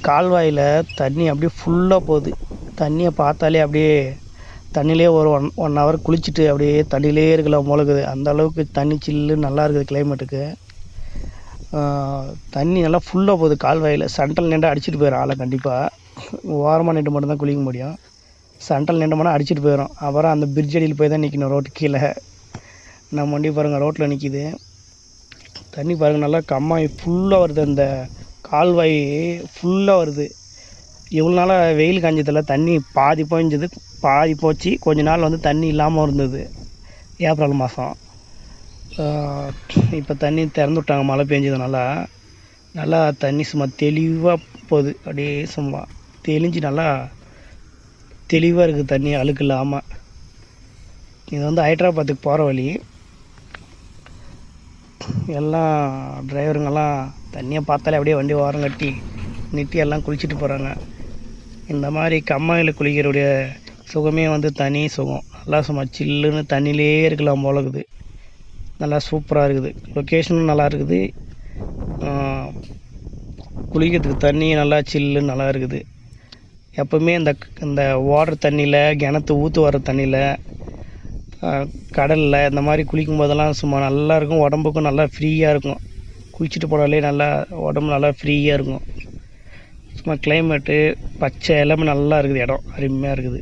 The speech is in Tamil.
கால்வாயில் தண்ணி அப்படியே ஃபுல்லாக போகுது. தண்ணியை பார்த்தாலே அப்படியே தண்ணியிலே ஒரு ஒன் ஹவர் குளிச்சுட்டு அப்படியே தண்ணியிலே இருக்கலாம் போல இருக்குது. அந்த அளவுக்கு தண்ணி சில்லு நல்லா இருக்குது கிளைமேட்டுக்கு. தண்ணி நல்லா ஃபுல்லாக போகுது கால்வாயில். சென்ட்ரல் நின்று அடிச்சுட்டு போயிடும் ஆளை கண்டிப்பாக. ஓரமாக நின்று மட்டும்தான் குளிக்க முடியும். சென்ட்ரல் நின்று மட்டும் அடிச்சுட்டு போயிடும். அப்புறம் அந்த பிரிட்ஜ் அடியில் போய் தான் நிற்கணும் ரோட்டு கீழே. நம்ம வண்டி பாருங்கள் ரோட்டில் நிற்கிது. தண்ணி பாருங்கள் நல்லா கம்மாய் ஃபுல்லாக வருது. அந்த கால்வாய் ஃபுல்லாக வருது. இவ்வளோ நாளாக வெயில் காஞ்சதில் தண்ணி பாதி போய்ஞ்சது, பாதி போச்சு. கொஞ்ச நாள் வந்து தண்ணி இல்லாமல் இருந்தது ஏப்ரல் மாதம். இப்போ தண்ணி திறந்து விட்டாங்க மழை பெஞ்சதுனால. நல்லா தண்ணி சும்மா தெளிவாக போகுது. அப்படியே சும்மா தெளிஞ்சு நல்லா தெளிவாக இருக்குது தண்ணி அழுக்கு இல்லாமல். இது வந்து ஹைட்ராபாத்துக்கு போகிற வழி. எல்லாம் டிரைவருங்கெல்லாம் தண்ணியை பார்த்தாலே அப்படியே வண்டி ஓரம் கட்டி நிறுத்தி எல்லாம் குளிச்சுட்டு போகிறாங்க. இந்த மாதிரி கம்மாயில் குளிக்கிறவுடைய சுகமே வந்து தனி சுகம். நல்லா சும்மா சில்லுன்னு தண்ணியிலே இருக்கலாம் போல இருக்குது. நல்லா சூப்பராக இருக்குது. லொக்கேஷனும் நல்லா இருக்குது. குளிக்கிறதுக்கு தண்ணி நல்லா சில்லுன்னு நல்லா இருக்குது. எப்போவுமே இந்த ஓடுற தண்ணியில், கிணத்து ஊற்று வர தண்ணியில், கடலில் இந்த மாதிரி குளிக்கும் போதெல்லாம் சும்மா நல்லாயிருக்கும். உடம்புக்கும் நல்லா ஃப்ரீயாக இருக்கும். குளிச்சுட்டு போனாலே நல்லா உடம்பு நல்லா ஃப்ரீயாக இருக்கும். சும்மா கிளைமேட்டு பச்சை எல்லாமே நல்லா இருக்குது. இடம் அருமையாக இருக்குது.